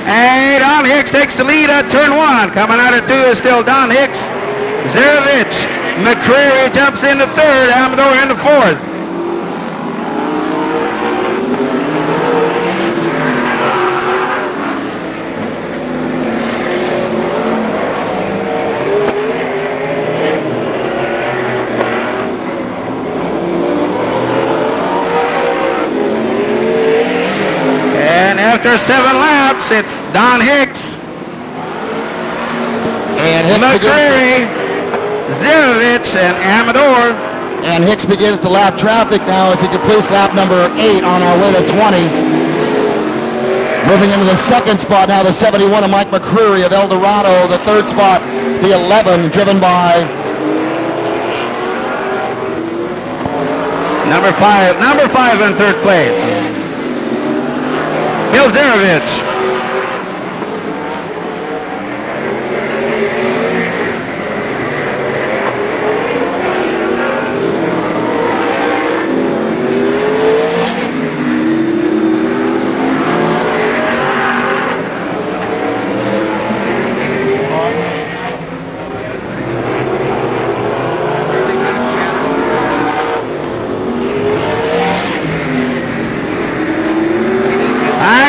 And Don Hicks takes the lead at turn 1. Coming out of 2 is still Don Hicks. Zerovich. McCreary jumps into 3rd. Amador into 4th. After 7 laps, it's Don Hicks, and McCreary, Zerovich, and Amador. And Hicks begins to lap traffic now as he completes lap number 8 on our way to 20. Moving into the 2nd spot now, the 71 of Mike McCreary of El Dorado. The 3rd spot, the 11, driven by number 5 in 3rd place. Bill Zerovich.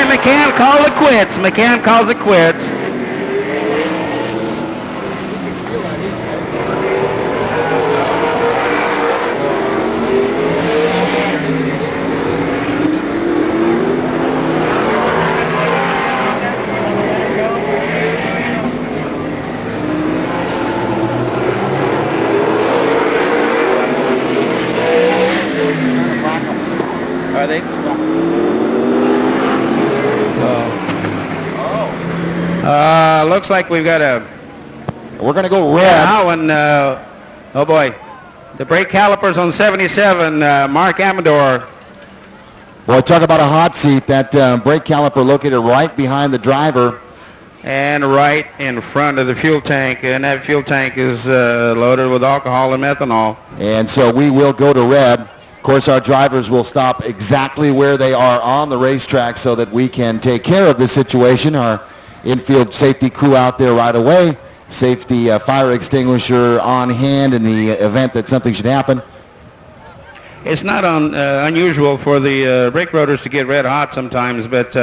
McCann calls it quits. McCann calls it quits. Are they? Looks like we've got we're going to go red. Now, and oh boy, the brake calipers on 77. Mark Amador. Well, talk about a hot seat. That brake caliper located right behind the driver, and right in front of the fuel tank. And that fuel tank is loaded with alcohol and methanol. And so we will go to red. Of course, our drivers will stop exactly where they are on the racetrack so that we can take care of the situation. Our infield safety crew out there right away. Safety fire extinguisher on hand in the event that something should happen. It's not unusual for the brake rotors to get red hot sometimes, but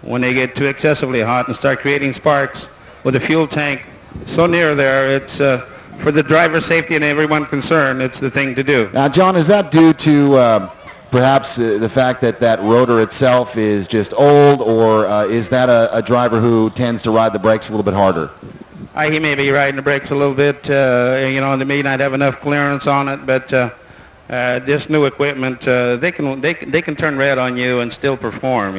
when they get too excessively hot and start creating sparks with the fuel tank so near there, it's for the driver's safety and everyone concerned, it's the thing to do. Now, John, is that due to perhaps the fact that that rotor itself is just old, or is that a driver who tends to ride the brakes a little bit harder? He may be riding the brakes a little bit. They may not have enough clearance on it, but this new equipment, they can turn red on you and still perform.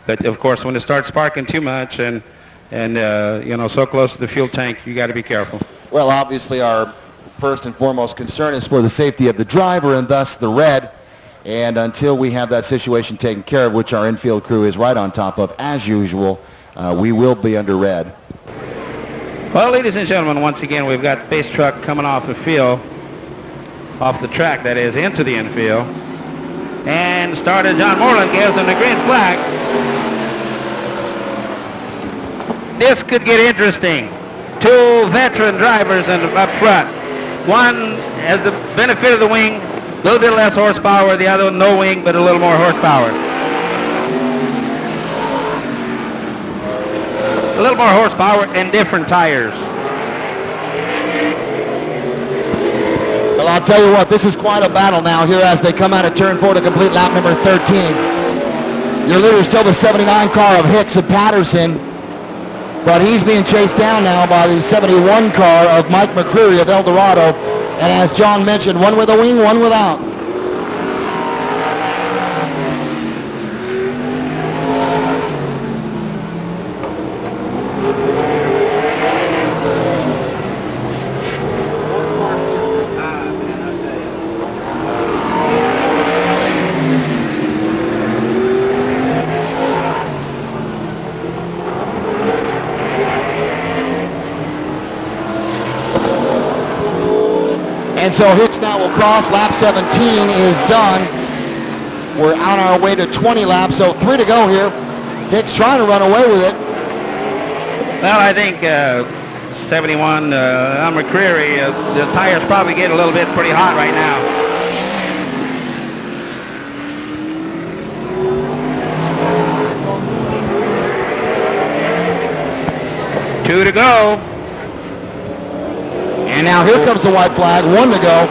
But of course, when it starts sparking too much and so close to the fuel tank, you got to be careful. Well, obviously, our first and foremost concern is for the safety of the driver, and thus the red. And until we have that situation taken care of, which our infield crew is right on top of, as usual, we will be under red. Well, ladies and gentlemen, once again, we've got the pace truck coming off the field, off the track, that is, into the infield. And starter John Moreland gives him the green flag. This could get interesting. 2 veteran drivers up front. One has the benefit of the wing, a little bit less horsepower. The other one, no wing, but a little more horsepower. A little more horsepower and different tires. Well, I'll tell you what, this is quite a battle now here as they come out of turn 4 to complete lap number 13. Your leader is still the 79 car of Hicks and Patterson, but he's being chased down now by the 71 car of Mike McCreary of El Dorado. And as John mentioned, one with a wing, one without. And so Hicks now will cross. Lap 17 is done. We're on our way to 20 laps, so 3 to go here. Hicks trying to run away with it. Well, I think 71 on McCreary, the tires probably get a little bit pretty hot right now. Two to go. And now here comes the white flag. One to go.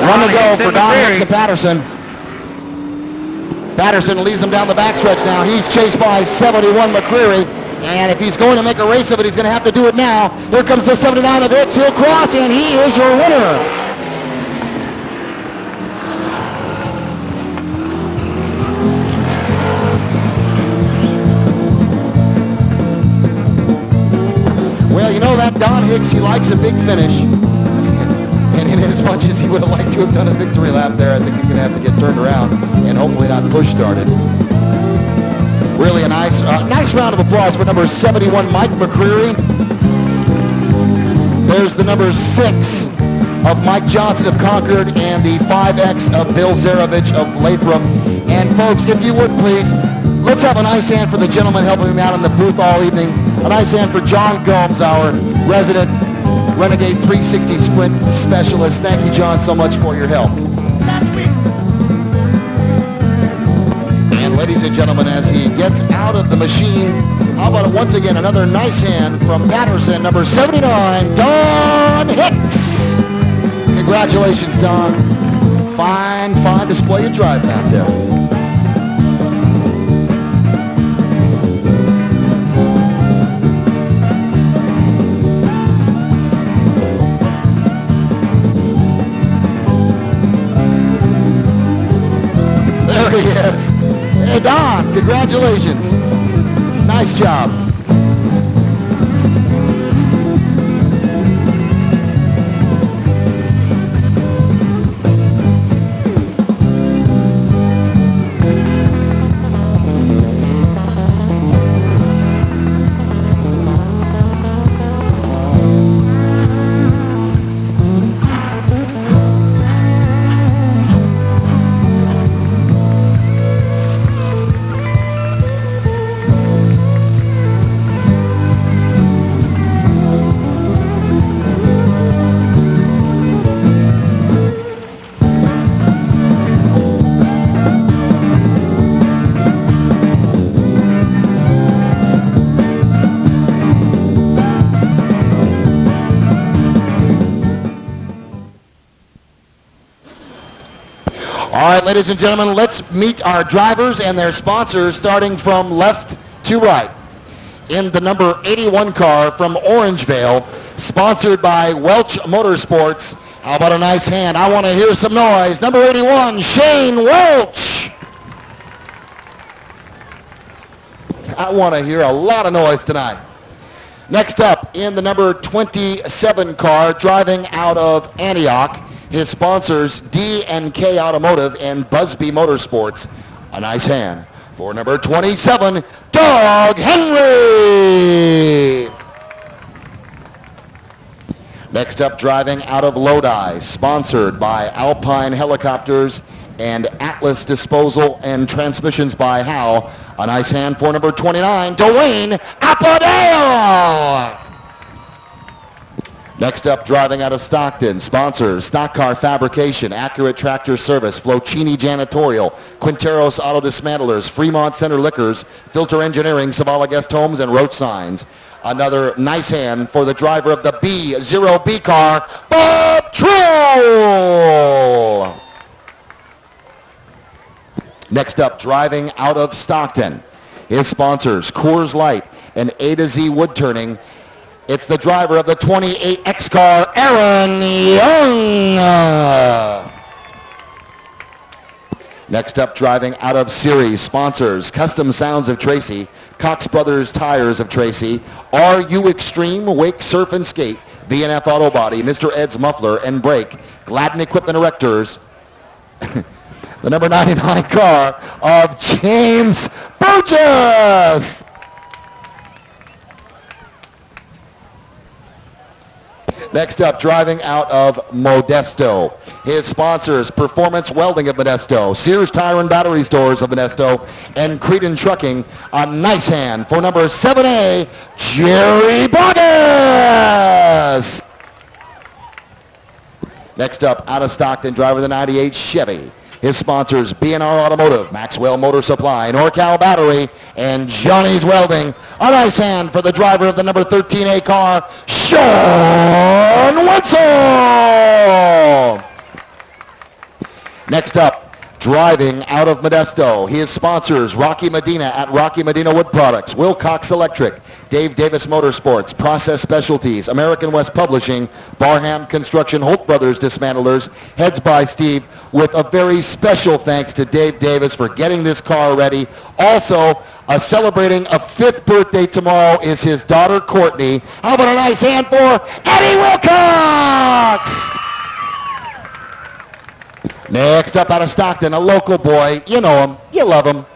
One to go for Don Hicks and Patterson. Patterson leads him down the backstretch now. He's chased by 71 McCreary. And if he's going to make a race of it, he's going to have to do it now. Here comes the 79 of Hicks. He'll cross, and he is your winner. Well, you know that Don Hicks, he likes a big finish. And in as much as he would have liked to have done a victory lap there, I think he's going to have to get turned around and hopefully not push started. Really a nice round of applause for number 71, Mike McCreary. There's the number 6 of Mike Johnson of Concord and the 5X of Bill Zarovich of Lathrop. And folks, if you would please, let's have a nice hand for the gentleman helping him out in the booth all evening. A nice hand for John Gomes, our resident Renegade 360 Sprint specialist. Thank you, John, so much for your help. And ladies and gentlemen, as he gets out of the machine, how about once again another nice hand from Patterson, number 79, Don Hicks. Congratulations, Don. Fine display of drive back there. There he is. Hey, Don, congratulations. Nice job. All right, ladies and gentlemen, let's meet our drivers and their sponsors starting from left to right. In the number 81 car from Orangevale, sponsored by Welch Motorsports. How about a nice hand? I want to hear some noise. Number 81, Shane Welch. I want to hear a lot of noise tonight. Next up, in the number 27 car, driving out of Antioch, his sponsors, D&K Automotive and Busby Motorsports. A nice hand for number 27, Doug Henry. Next up, driving out of Lodi, sponsored by Alpine Helicopters and Atlas Disposal and Transmissions by Howe. A nice hand for number 29, Dwayne Appadale. Next up, driving out of Stockton, sponsors Stock Car Fabrication, Accurate Tractor Service, Flocini Janitorial, Quinteros Auto Dismantlers, Fremont Center Liquors, Filter Engineering, Zavala Guest Homes, and Road Signs. Another nice hand for the driver of the B0B car, Bob Trull. Next up, driving out of Stockton, his sponsors, Coors Light and A to Z Wood Turning. It's the driver of the 28X car, Aaron Young. Next up, driving out of Series, sponsors Custom Sounds of Tracy, Cox Brothers Tires of Tracy, RU Extreme, Wake Surf and Skate, VNF Auto Body, Mr. Ed's Muffler and Brake, Gladden Equipment Erectors, the number 99 car of James Burgess. Next up, driving out of Modesto. His sponsors, Performance Welding of Modesto, Sears Tire and Battery Stores of Modesto, and Creedon Trucking. A nice hand for number 7A, Jerry Bogus. Next up, out of Stockton, driver of the 98 Chevy. His sponsors, B&R Automotive, Maxwell Motor Supply, NorCal Battery, and Johnny's Welding. A nice hand for the driver of the number 13A car, Sean Wetzel. Next up, driving out of Modesto, his sponsors, Rocky Medina at Rocky Medina Wood Products, Wilcox Electric, Dave Davis Motorsports, Process Specialties, American West Publishing, Barham Construction, Holt Brothers Dismantlers, heads by Steve, with a very special thanks to Dave Davis for getting this car ready. Also, celebrating a 5th birthday tomorrow is his daughter, Courtney. How about a nice hand for Eddie Wilcox? Next up out of Stockton, a local boy. You know him. You love him.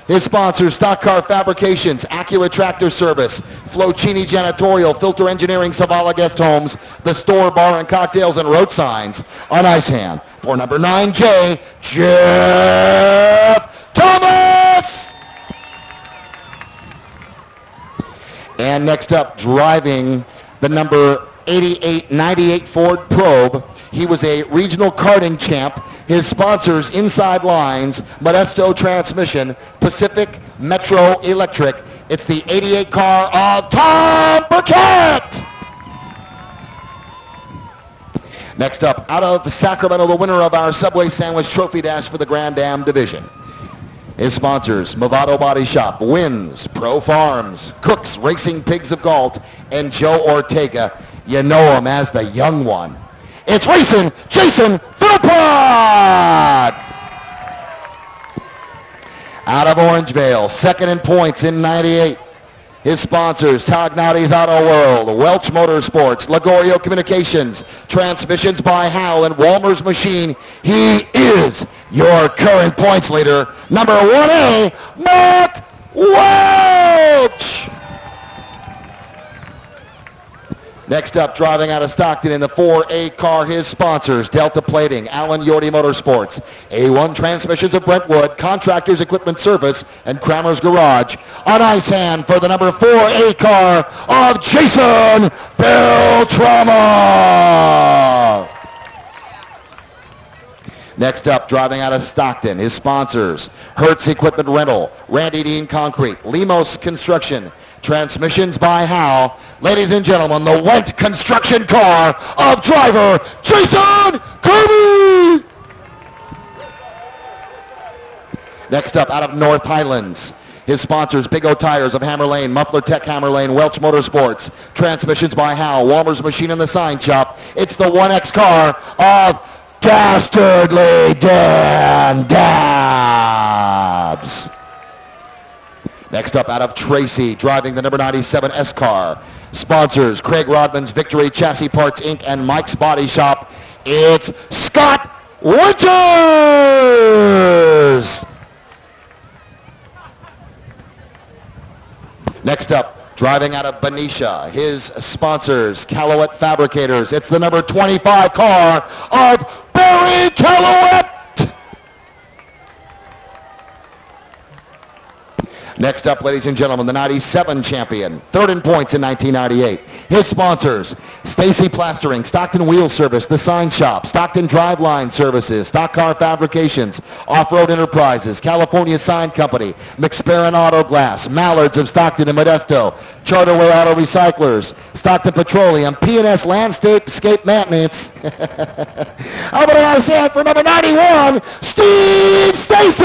His sponsors, Stock Car Fabrications, Acura Tractor Service, Flocini Janitorial, Filter Engineering, Savala Guest Homes, the Store, Bar and Cocktails, and Road Signs. A nice hand for number 9J, Jeff Thomas! And next up, driving the number 98 Ford Probe. He was a regional karting champ. His sponsors, Inside Lines, Modesto Transmission, Pacific Metro Electric. It's the 88 car of Tom Burkett. Next up, out of Sacramento, the winner of our Subway Sandwich Trophy Dash for the Grand Am Division. His sponsors, Movado Body Shop, Wins, Pro Farms, Cooks, Racing Pigs of Galt, and Joe Ortega. You know him as the young one. It's racing Jason Philpott! Out of Orangevale, second in points in 98. His sponsors, Tagnati's Auto World, Welch Motorsports, Lagorio Communications, Transmissions by Hal, and Walmer's Machine. He is your current points leader, number 1A, Mark Welch! Next up, driving out of Stockton in the 4A car, his sponsors, Delta Plating, Allen Yorty Motorsports, A1 Transmissions of Brentwood, Contractors Equipment Service, and Kramer's Garage. A nice hand for the number 4A car of Jason Beltrama. Next up, driving out of Stockton, his sponsors, Hertz Equipment Rental, Randy Dean Concrete, Limos Construction, Transmissions by Hal. Ladies and gentlemen, the Wendt construction car of driver Jason Kirby. Next up, out of North Highlands, his sponsors, Big O Tires of Hammer Lane, Muffler Tech Hammer Lane, Welch Motorsports, Transmissions by Hal, Walmer's Machine in the Sign Shop. It's the 1X car of Dastardly Dan Dabbs. Next up, out of Tracy, driving the number 97 S car. Sponsors, Craig Rodman's Victory Chassis Parts, Inc. and Mike's Body Shop. It's Scott Winters! Next up, driving out of Benicia, his sponsors, Calouette Fabricators. It's the number 25 car of Barry Calouette! Next up, ladies and gentlemen, the 97 champion, third in points in 1998. His sponsors, Stacy Plastering, Stockton Wheel Service, The Sign Shop, Stockton Driveline Services, Stock Car Fabrications, Off-Road Enterprises, California Sign Company, McSparran Auto Glass, Mallards of Stockton and Modesto, Charterway Auto Recyclers, Stockton Petroleum, P&S Landscape Maintenance. How about a nice hand for number 91, Steve Stacy!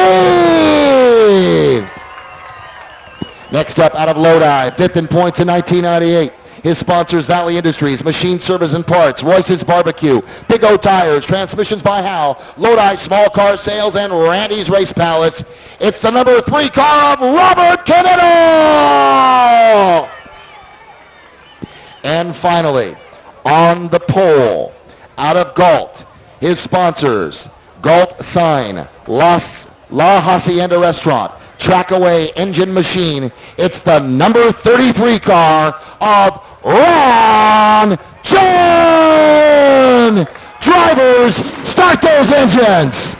Next up, out of Lodi, fifth in points in 1998. His sponsors, Valley Industries, Machine Service and Parts, Royce's Barbecue, Big O Tires, Transmissions by Hal, Lodi Small Car Sales, and Randy's Race Palace. It's the number 3 car of Robert Canetto! And finally, on the pole, out of Galt, his sponsors, Galt Sign, La Hacienda Restaurant, Trackaway Engine Machine. It's the number 33 car of Ron Jones! Attention, drivers, start those engines.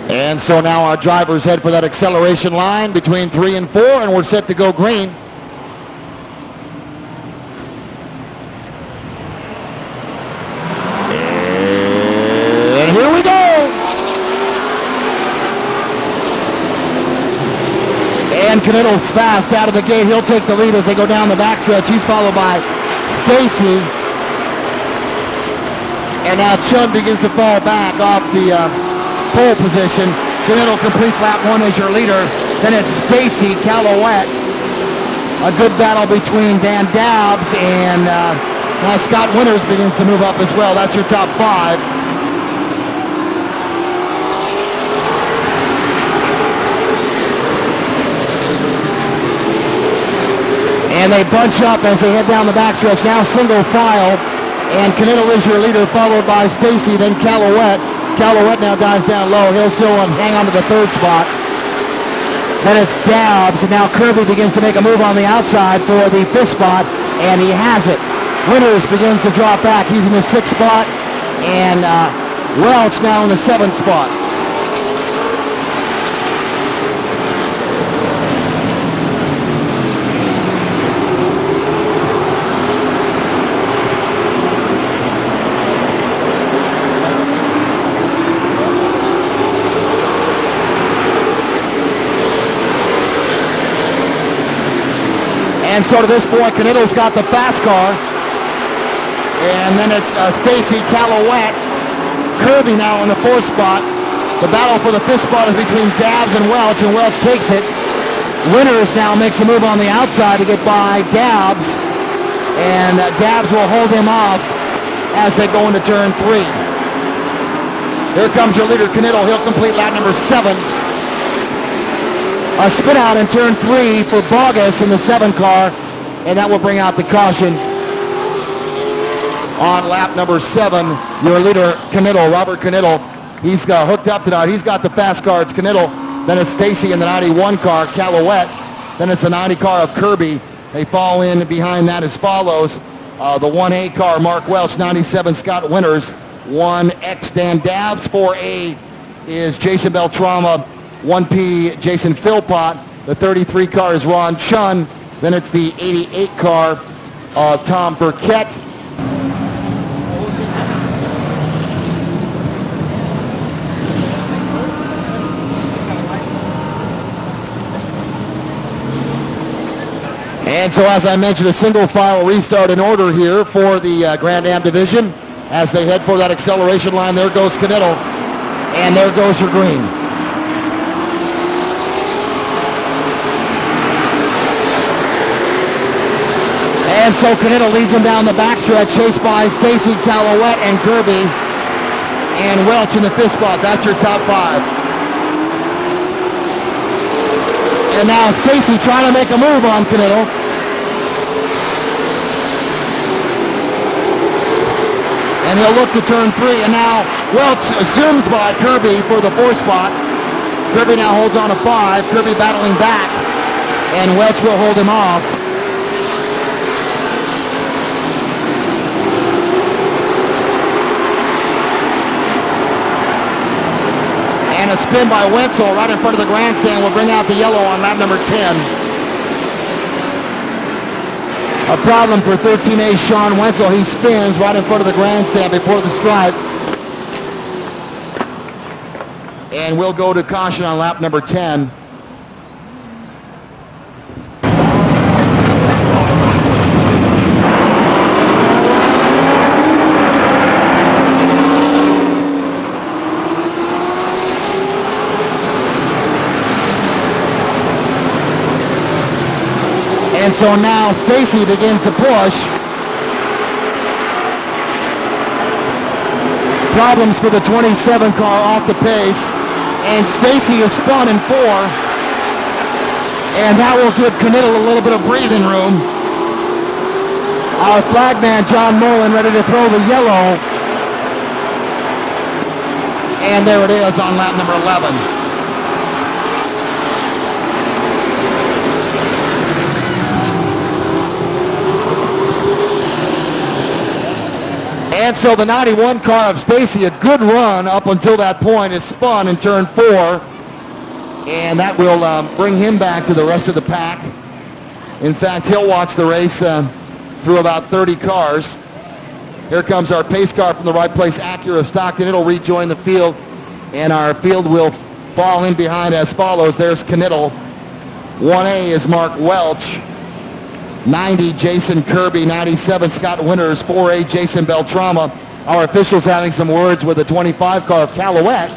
And so now our drivers head for that acceleration line between 3 and 4, and we're set to go green. And here we go. And Canito's fast out of the gate. He'll take the lead as they go down the backstretch. He's followed by Stacy. And now Chun begins to fall back off the pole position. Canito completes lap 1 as your leader. Then it's Stacy Calouette. A good battle between Dan Dabbs and now Scott Winters begins to move up as well. That's your top 5. And they bunch up as they head down the backstretch. Now single file. And Canito is your leader, followed by Stacy, then Calouette. Calouette now dives down low. He'll still hang on to the 3rd spot. Then it's Dabbs, and now Kirby begins to make a move on the outside for the 5th spot, and he has it. Winters begins to drop back. He's in the 6th spot, and Welch now in the 7th spot. And so to this point, Canito's got the fast car. And then it's Stacy Calouette. Kirby now in the 4th spot. The battle for the 5th spot is between Dabbs and Welch takes it. Winters now makes a move on the outside to get by Dabbs. And Dabbs will hold him off as they go into turn 3. Here comes your leader, Canito. He'll complete lap number 7. A spin out in turn 3 for Bogus in the 7 car, and that will bring out the caution on lap number 7. Your leader, Canito, Robert Canito, he's hooked up tonight. He's got the fast car. It's Canito. Then it's Stacy in the 91 car, Calouette. Then it's the 90 car of Kirby. They fall in behind that as follows. The 1A car, Mark Welch, 97, Scott Winters, 1X, Dan Dabbs, 4A is Jason Beltrama, 1P, Jason Philpott. The 33 car is Ron Chun. Then it's the 88 car of Tom Burkett. And so as I mentioned, a single file restart in order here for the Grand Am division as they head for that acceleration line. There goes Canito, and there goes your green. And so Canito leads him down the backstretch, chased by Stacy, Calouette, and Kirby. And Welch in the 5th spot. That's your top 5. And now Stacy trying to make a move on Canito. And he'll look to turn 3. And now Welch zooms by Kirby for the 4th spot. Kirby now holds on to 5. Kirby battling back. And Welch will hold him off. And a spin by Wenzel right in front of the grandstand will bring out the yellow on lap number 10. A problem for 13A Sean Wenzel. He spins right in front of the grandstand before the stripe. And we'll go to caution on lap number 10. so now Stacy begins to push. Problems for the 27 car off the pace. And Stacy is spun in 4. And that will give Knittel a little bit of breathing room. Our flagman, John Mullen, ready to throw the yellow. And there it is on lap number 11. And so the 91 car of Stacy, a good run up until that point, is spun in turn 4. And that will bring him back to the rest of the pack. In fact, he'll watch the race through about 30 cars. Here comes our pace car from the right place, Acura of Stockton. It'll rejoin the field, and our field will fall in behind as follows. There's Knittel. 1A is Mark Welch. 90, Jason Kirby. 97, Scott Winters. 4A, Jason Beltrama. Our officials having some words with the 25 car of Calouette.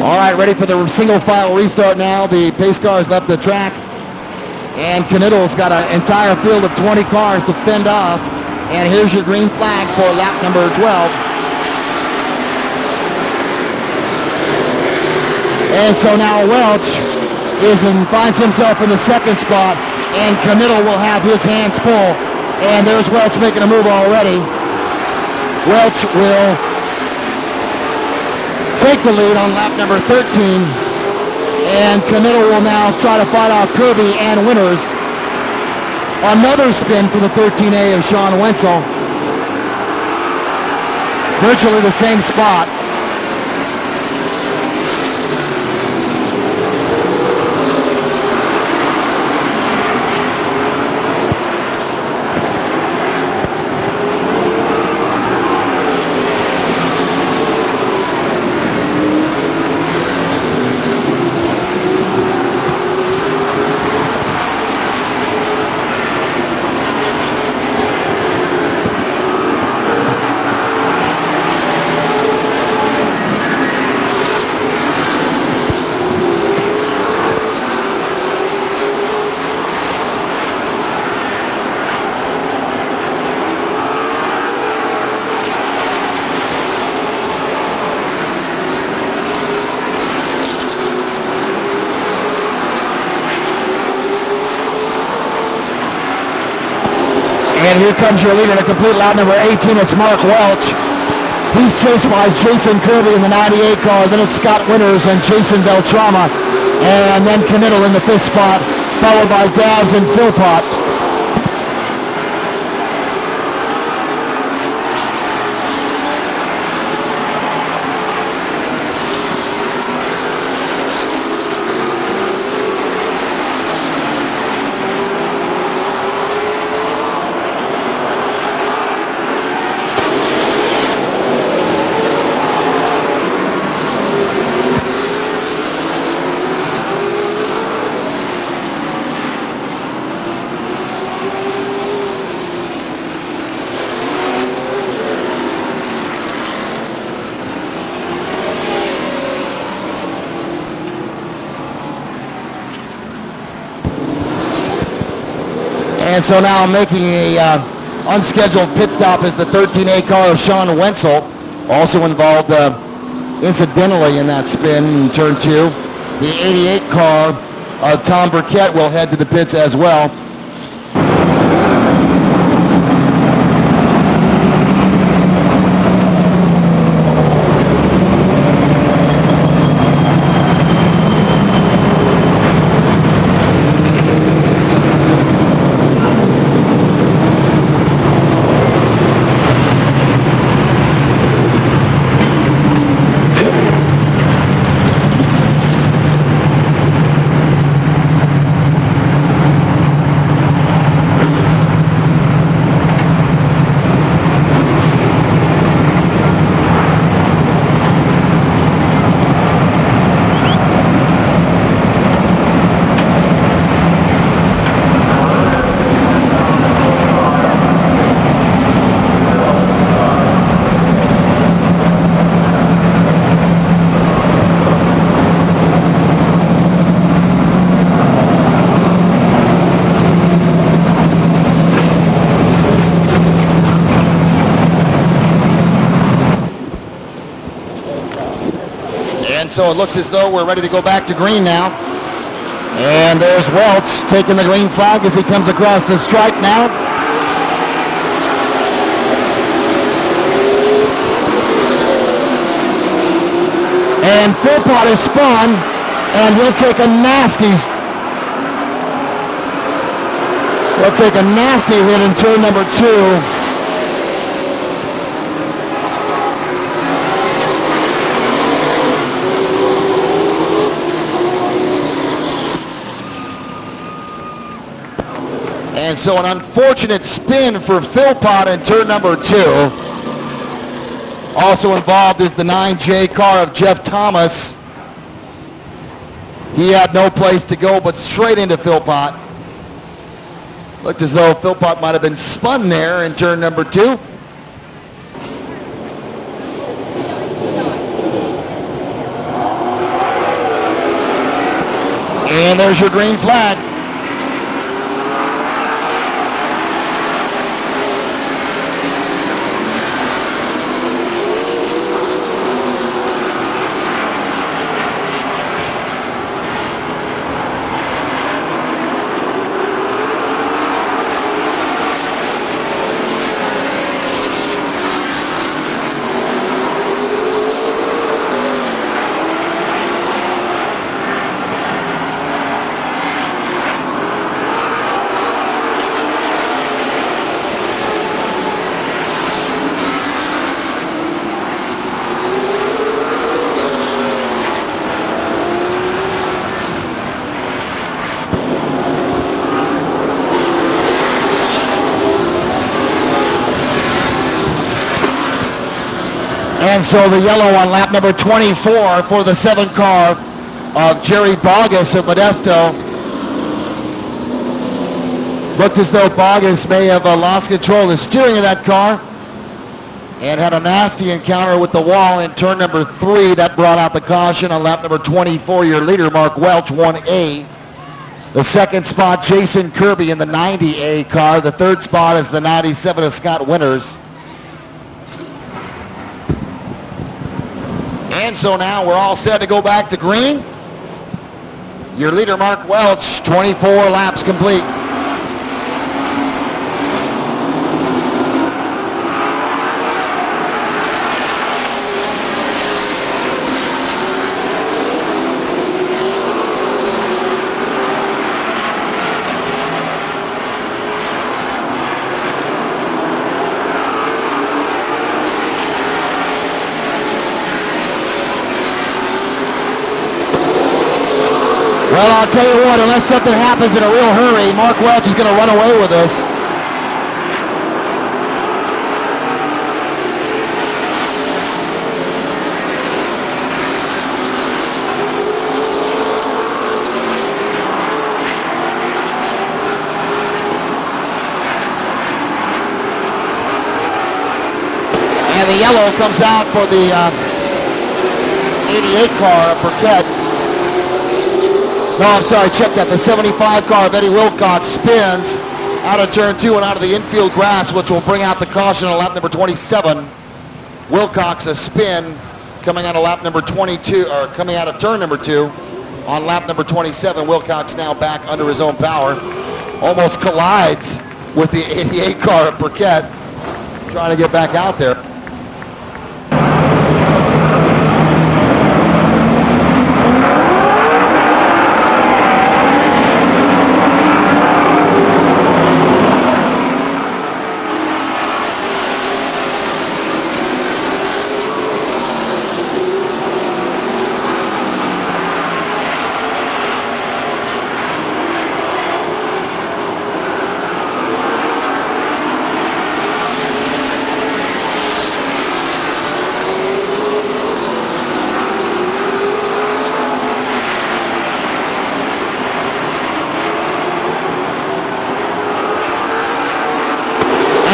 All right, ready for the single file restart now. The pace car has left the track. And Knittel's got an entire field of 20 cars to fend off. And here's your green flag for lap number 12. And so now Welch finds himself in the second spot. And Knittel will have his hands full. And there's Welch making a move already. Welch will take the lead on lap number 13. And Knittel will now try to fight off Kirby and Winters. Another spin for the 13A of Sean Wenzel. Virtually the same spot. And here comes your leader to complete lap number 18. It's Mark Welch. He's chased by Jason Kirby in the 98 car. Then it's Scott Winters and Jason Beltrama. And then Knittel in the 5th spot, followed by Davs and Philpott. And so now making a unscheduled pit stop is the 13A car of Sean Wenzel, also involved incidentally in that spin in turn 2. The 88 car of Tom Burkett will head to the pits as well. And so it looks as though we're ready to go back to green now. And there's Welch taking the green flag as he comes across the stripe now. And Philpott is spun, and he'll take a nasty hit in turn number 2. And so an unfortunate spin for Philpott in turn number 2. Also involved is the 9J car of Jeff Thomas. He had no place to go but straight into Philpott. Looked as though Philpott might have been spun there in turn number 2. And there's your green flag. And so the yellow on lap number 24 for the 7 car of Jerry Bogus of Modesto. Looked as though Bogus may have lost control of the steering of that car and had a nasty encounter with the wall in turn number 3. That brought out the caution on lap number 24. Your leader, Mark Welch, 1A. The second spot, Jason Kirby in the 90A car. The third spot is the 97 of Scott Winters. And so now we're all set to go back to green. Your leader, Mark Welch, 24 laps complete. Well, I'll tell you what, unless something happens in a real hurry, Mark Welch is going to run away with this. And the yellow comes out for the 88 car, Burkett. No, I'm sorry, check that. The 75 car of Eddie Wilcox spins out of turn 2 and out of the infield grass, which will bring out the caution on lap number 27. Wilcox a spin coming out of lap number 22, or coming out of turn number 2 on lap number 27. Wilcox now back under his own power. Almost collides with the 88 car of Burkett, trying to get back out there.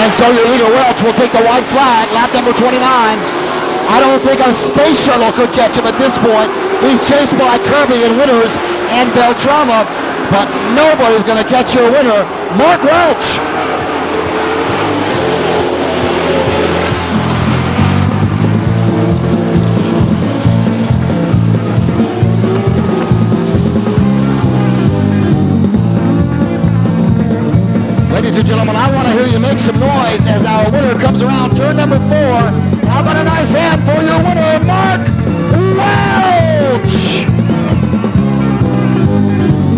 And so your leader, Welch, will take the white flag, lap number 29. I don't think a space shuttle could catch him at this point. He's chased by Kirby and Winters and Beltrama, but nobody's going to catch your winner, Mark Welch. Lovelace as our winner comes around turn number 4. How about a nice hand for your winner, Mark Welch?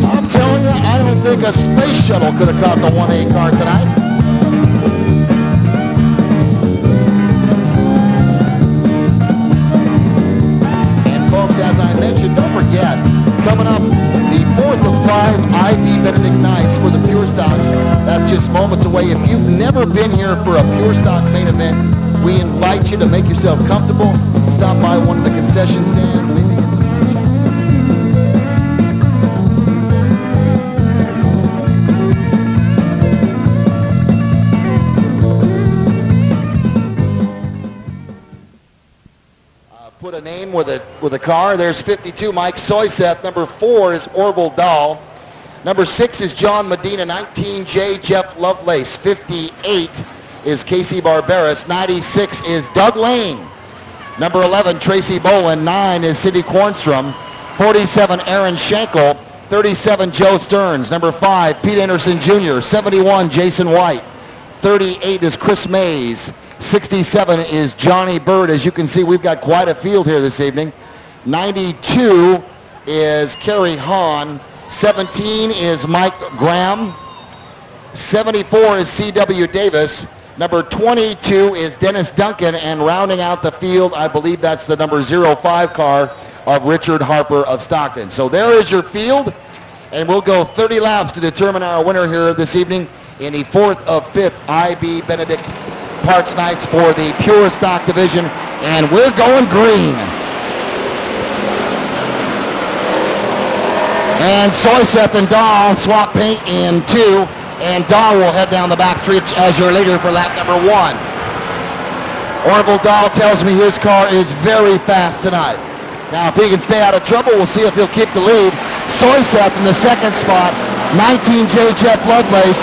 I'm telling you, I don't think a space shuttle could have caught the 1A car tonight. As I mentioned, don't forget, coming up, the 4th of 5 I.B. Benedict Nights for the Pure Stocks. That's just moments away. If you've never been here for a Pure Stock main event, we invite you to make yourself comfortable. Stop by one of the concession stands. Maybe get put a name with a car. There's 52, Mike Soyseth. Number 4 is Orville Dahl. Number 6 is John Medina. 19J Jeff Lovelace. 58 is Casey Barberis. 96 is Doug Lane. Number 11 Tracy Bolin. 9 is Sidney Kornstrom. 47 Aaron Schenkel. 37 Joe Stearns. Number 5 Pete Anderson Jr. 71 Jason White. 38 is Chris Mays. 67 is Johnny Bird. As you can see, we've got quite a field here this evening. 92 is Kerry Hahn. 17 is Mike Graham. 74 is C.W. Davis. Number 22 is Dennis Duncan. And rounding out the field, I believe that's the number 05 car of Richard Harper of Stockton. So there is your field. And we'll go 30 laps to determine our winner here this evening in the 4th of 5th I.B. Benedict Parts Nights for the Pure Stock Division, and we're going green. And Soyseth and Dahl swap paint in 2, and Dahl will head down the back stretch as your leader for lap number 1. Orville Dahl tells me his car is very fast tonight. Now, if he can stay out of trouble, we'll see if he'll keep the lead. Soyseth in the 2nd spot, 19J Jeff Lovelace.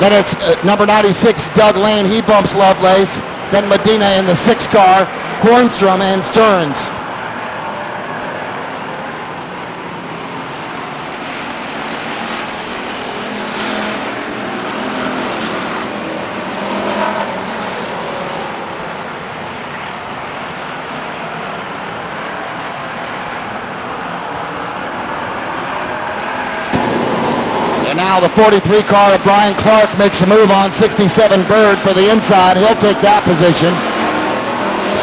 Then it's number 96, Doug Lane. He bumps Lovelace. Then Medina in the 6th car, Kornstrom and Stearns. Now the 43 car of Brian Clark makes a move on 67 Bird for the inside. He'll take that position.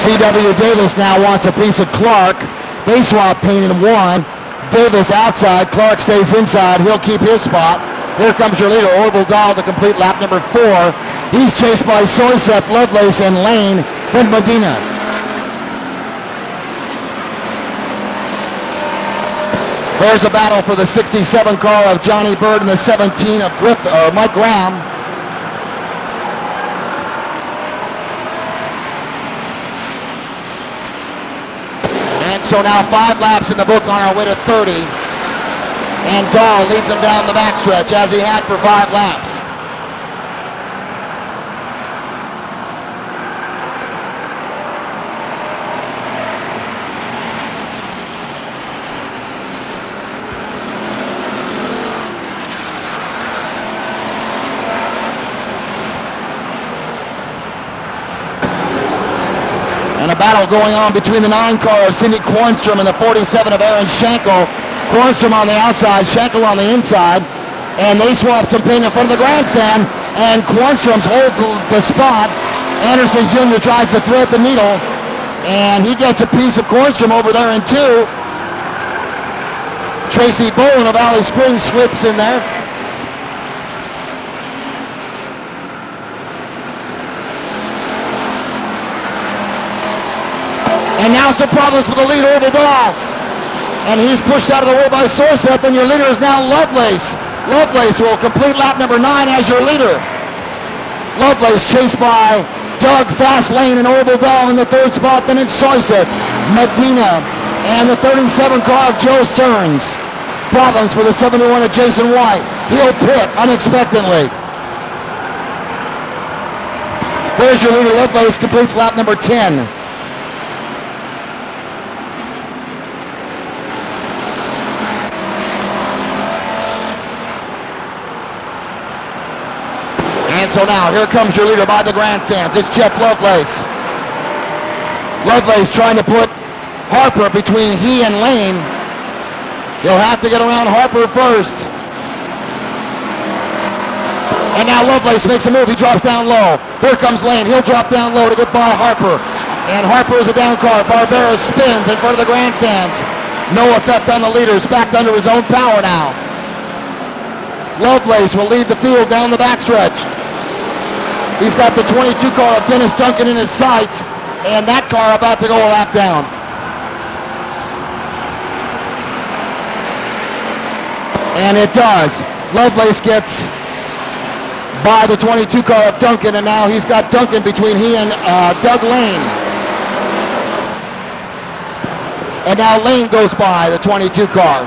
C.W. Davis now wants a piece of Clark. They swap paint in 1. Davis outside. Clark stays inside. He'll keep his spot. Here comes your leader, Orville Dahl, to complete lap number 4. He's chased by Soyseth, Lovelace, and Lane, then Medina. There's a battle for the 67 car of Johnny Bird and the 17 of Mike Graham. And so now 5 laps in the book on our way to 30. And Dahl leads them down the backstretch as he had for 5 laps. And a battle going on between the 9 car of Sidney Kornstrom and the 47 of Aaron Schenkel. Kornstrom on the outside, Schenkel on the inside. And they swap some paint in front of the grandstand. And Kornstrom holds the spot. Anderson Jr. tries to thread the needle. And he gets a piece of Kornstrom over there in 2. Tracy Bolin of Valley Springs slips in there. And now some problems for the leader, Orville Dahl. And he's pushed out of the way by Soyseth, and your leader is now Lovelace. Lovelace will complete lap number 9 as your leader. Lovelace chased by Doug, Fast Lane, and Orville Dahl in the 3rd spot. Then it's Soyseth, Medina, and the 37 car of Joe Stearns. Problems for the 71 of Jason White. He'll pit unexpectedly. There's your leader, Lovelace, completes lap number 10. And so now, here comes your leader by the grandstands. It's Jeff Lovelace. Lovelace trying to put Harper between he and Lane. He'll have to get around Harper first. And now Lovelace makes a move. He drops down low. Here comes Lane. He'll drop down low to get by Harper. And Harper is a down car. Barbera spins in front of the grandstands. No effect on the leaders. Back under his own power now. Lovelace will lead the field down the backstretch. He's got the 22 car of Dennis Duncan in his sights. And that car about to go a lap down. And it does. Lovelace gets by the 22 car of Duncan, and now he's got Duncan between he and Doug Lane. And now Lane goes by the 22 car.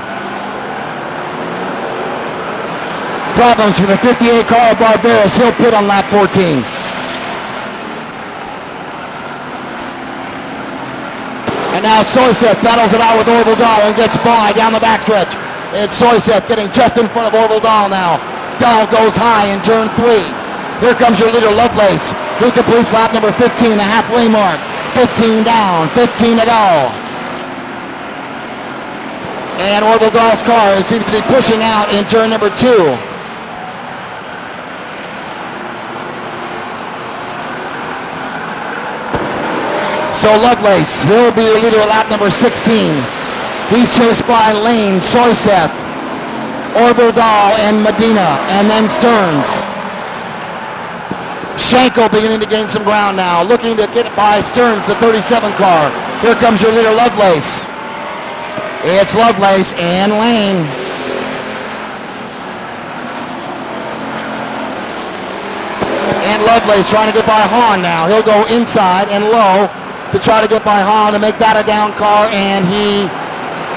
Problems for the 58 car of Barberis. He'll pit on lap 14. And now Soyseth battles it out with Orville Dahl and gets by down the backstretch. It's Soyseth getting just in front of Orville Dahl now. Dahl goes high in turn 3. Here comes your leader, Lovelace. He completes lap number 15, the halfway mark. 15 down, 15 to go. And Orville Dahl's car seems to be pushing out in turn number 2. So Lovelace will be your leader at lap number 16. He's chased by Lane, Soyseth, Orville Dahl, and Medina, and then Stearns. Schenkel beginning to gain some ground now, looking to get by Stearns, the 37 car. Here comes your leader, Lovelace. It's Lovelace and Lane. And Lovelace trying to get by Hahn now. He'll go inside and low to try to get by Hahn to make that a down car, and he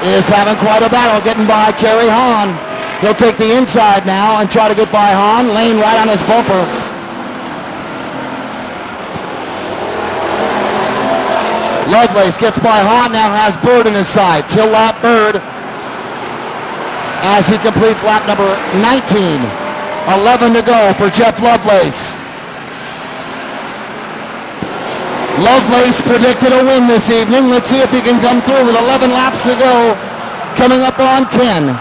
is having quite a battle getting by Kerry Hahn. He'll take the inside now and try to get by Hahn. Lane right on his bumper. Lovelace gets by Hahn, now has Bird in his sights. He'll lap Bird as he completes lap number 19. 11 to go for Jeff Lovelace. Lovelace predicted a win this evening. Let's see if he can come through with 11 laps to go, coming up on 10.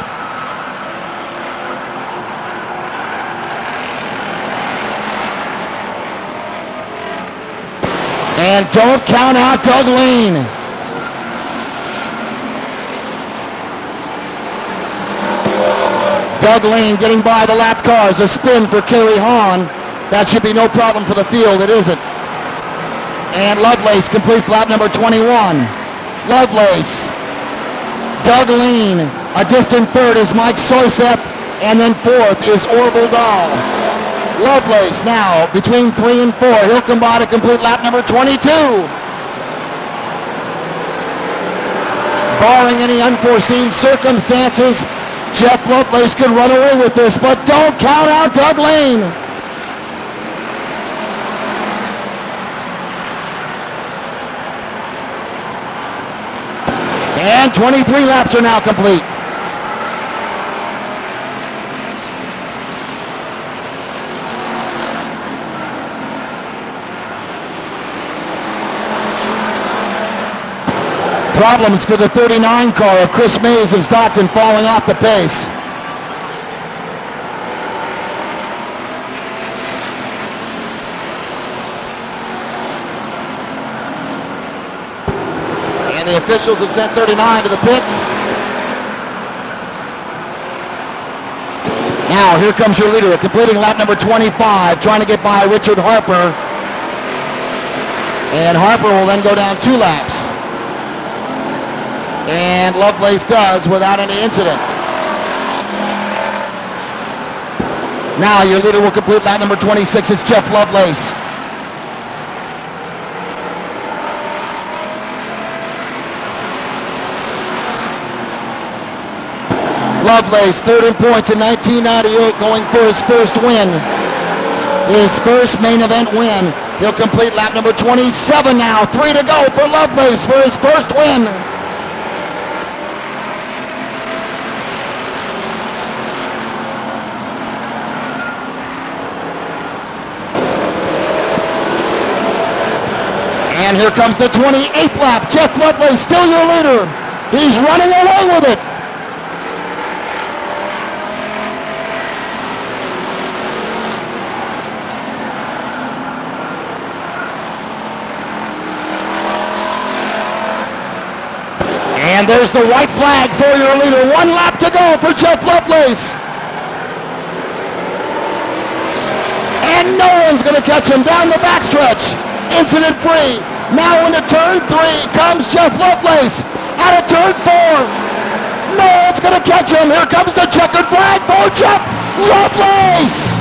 And don't count out Doug Lane. Doug Lane getting by the lap cars. A spin for Kerry Hahn. That should be no problem for the field. It isn't. And Lovelace completes lap number 21. Lovelace, Doug Lane, a distant third is Mike Soyseth, and then fourth is Orville Dahl. Lovelace now between 3 and 4. He'll come by to complete lap number 22. Barring any unforeseen circumstances, Jeff Lovelace could run away with this, but don't count out Doug Lane. And 23 laps are now complete. Problems for the 39 car of Chris Mays of Stockton falling off the pace. And the officials have sent 39 to the pits. Now here comes your leader, completing lap number 25, trying to get by Richard Harper. And Harper will then go down 2 laps. And Lovelace does without any incident. Now your leader will complete lap number 26. It's Jeff Lovelace. Lovelace, third in points in 1998, going for his first win. His first main event win. He'll complete lap number 27 now. 3 to go for Lovelace for his first win. And here comes the 28th lap. Jeff Lovelace, still your leader. He's running along with it. And there's the white flag for your leader. 1 lap to go for Jeff Lovelace. And no one's going to catch him down the backstretch. Incident free. Now into turn 3 comes Jeff Lovelace. Out of turn 4. No one's going to catch him. Here comes the checkered flag for Jeff Lovelace.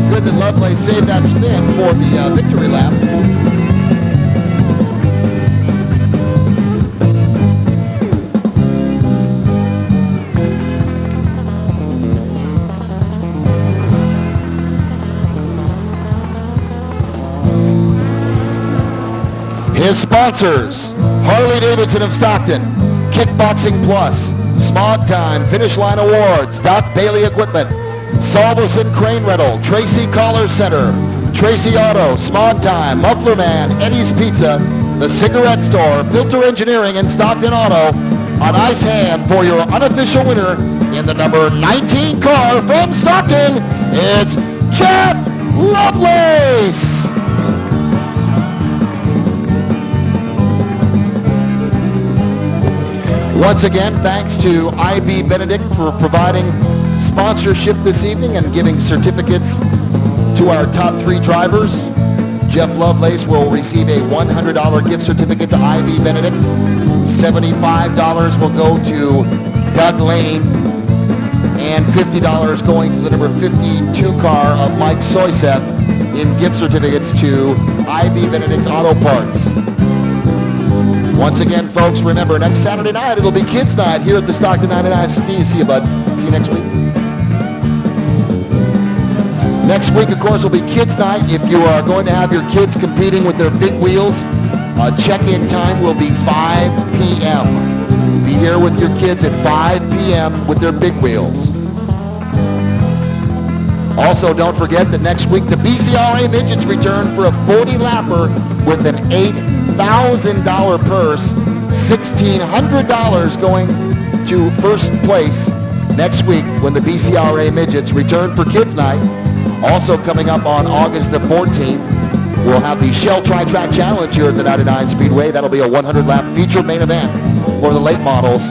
Good that Lovelace saved that spin for the victory lap. His sponsors: Harley-Davidson of Stockton, Kickboxing Plus, Smog Time, Finish Line Awards, Doc Bailey Equipment, Salveson Crane Rental, Tracy Collar Center, Tracy Auto, Smog Time, Muffler Man, Eddie's Pizza, The Cigarette Store, Filter Engineering, and Stockton Auto. On ice hand for your unofficial winner in the number 19 car from Stockton, it's Jeff Lovelace. Once again, thanks to I.B. Benedict for providing sponsorship this evening and giving certificates to our top 3 drivers. Jeff Lovelace will receive a $100 gift certificate to I.B. Benedict. $75 will go to Doug Lane, and $50 going to the number 52 car of Mike Soyseth in gift certificates to I.B. Benedict Auto Parts. Once again, folks, remember, next Saturday night, it'll be Kids Night here at the Stockton 99. See you, bud. See you next week. Next week, of course, will be Kids Night. If you are going to have your kids competing with their big wheels, check-in time will be 5 p.m. Be here with your kids at 5 p.m. with their big wheels. Also, don't forget that next week, the BCRA Midgets return for a 40-lapper with an $8,000 purse, $1,600 going to first place next week when the BCRA Midgets return for Kids Night. Also coming up on August the 14th, we'll have the Shell Tri-Track Challenge here at the 99 Speedway. That'll be a 100-lap featured main event for the late models.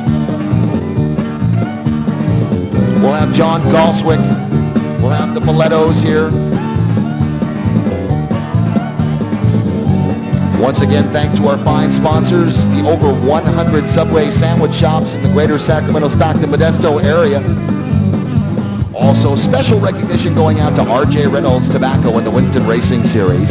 We'll have John Galswick. We'll have the Milettos here. Once again, thanks to our fine sponsors, the over 100 Subway sandwich shops in the greater Sacramento, Stockton, Modesto area. Also, special recognition going out to R.J. Reynolds Tobacco in the Winston Racing Series,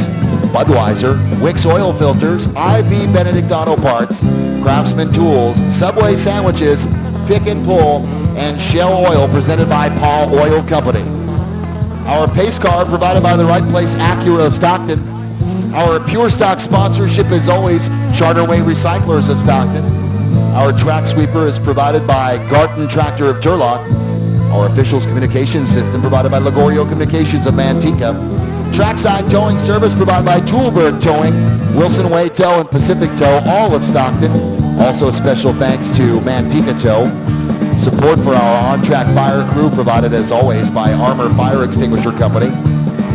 Budweiser, Wix Oil Filters, I.B. Benedict Auto Parts, Craftsman Tools, Subway Sandwiches, Pick and Pull, and Shell Oil presented by Paul Oil Company. Our pace car provided by the Right Place Acura of Stockton. Our Pure Stock sponsorship is always Charterway Recyclers of Stockton. Our track sweeper is provided by Garton Tractor of Turlock. Our officials communication system provided by Ligorio Communications of Manteca. Trackside towing service provided by Toolberg Towing, Wilson Way Tow, and Pacific Tow, all of Stockton. Also special thanks to Manteca Tow. Support for our on-track fire crew provided as always by Armor Fire Extinguisher Company.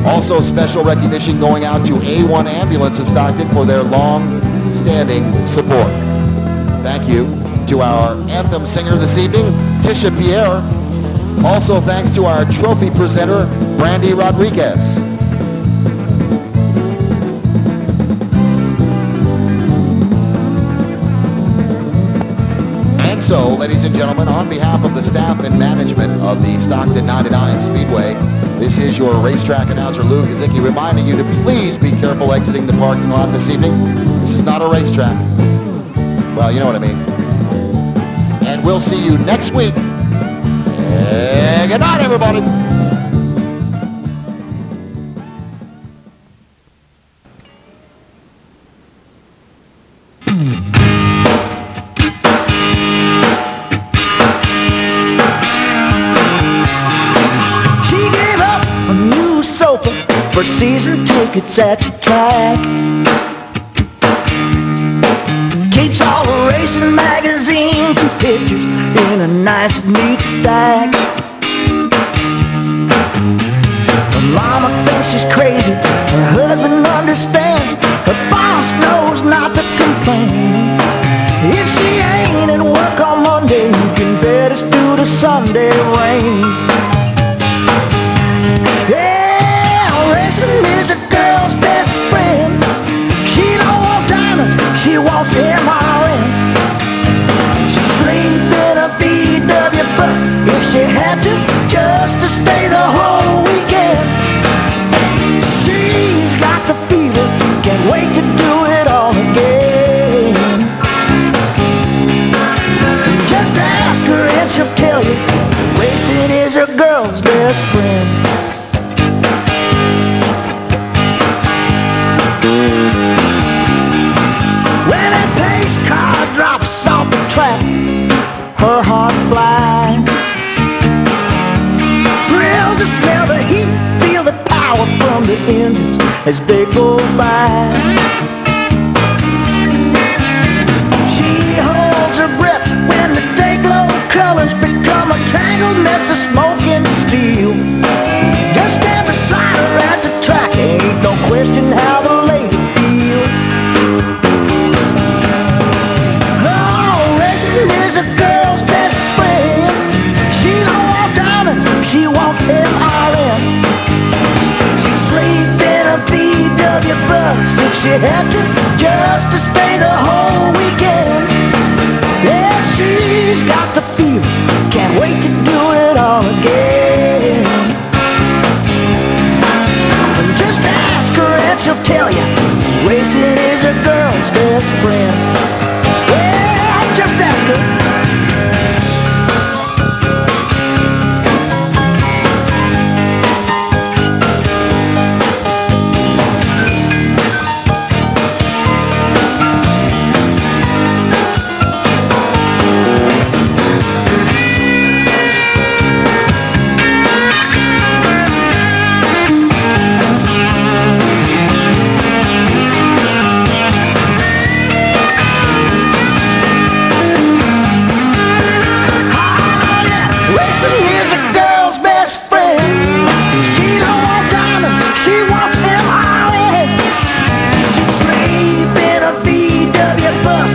Also special recognition going out to A1 Ambulance of Stockton for their long-standing support. Thank you to our anthem singer this evening, Tisha Pierre. Also thanks to our trophy presenter, Brandy Rodriguez. And so, ladies and gentlemen, on behalf of the staff and management of the Stockton 99 Speedway, this is your racetrack announcer, Lou Gazicki, reminding you to please be careful exiting the parking lot this evening. This is not a racetrack. Well, you know what I mean. And we'll see you next week. Good night, everybody. for season tickets at the track. Keeps all the racing magazines and pictures in a nice neat stack. Her mama thinks she's crazy, her husband understands, her boss knows not to complain. If she ain't at work on Monday, you can bet it's due to Sunday rain. Yeah, racing is a girl's best friend. She don't want diamonds, she wants MRN. She'd sleep in a VW bus if she had to, just to stay the whole weekend. She's got the fever, can't wait to do it all again. Just ask her and she'll tell you, racing is a girl's best friend. When that pace car drops off the track, her heart flies. Thrilled to smell the heat, feel the power from the engines as they go by. She holds her breath when the day glow colors become a tangled mess of smoke and steel. Just stand beside her at the track, ain't no question how the lady feels. Oh, racing is a girl's best friend. She don't want diamonds, she wants MRN. She'd sleep in a VW bus if she had to, just to stay the whole weekend. Yeah, she's got the fever, can't wait to do it all again. Just ask her and she'll tell you, racing is a girl's best friend. Yeah, just ask her.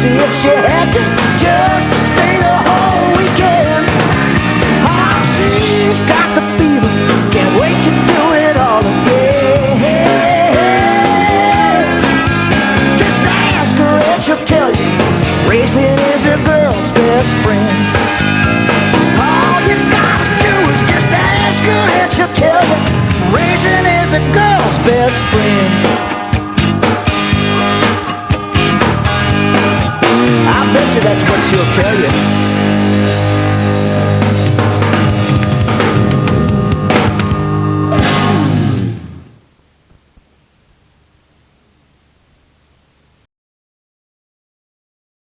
If she had to, just to stay the whole weekend. Oh, she's got the fever, can't wait to do it all again. Just ask her and she'll tell you, racing is a girl's best friend. All you gotta do is just ask her and she'll tell you, racing is a girl's best friend.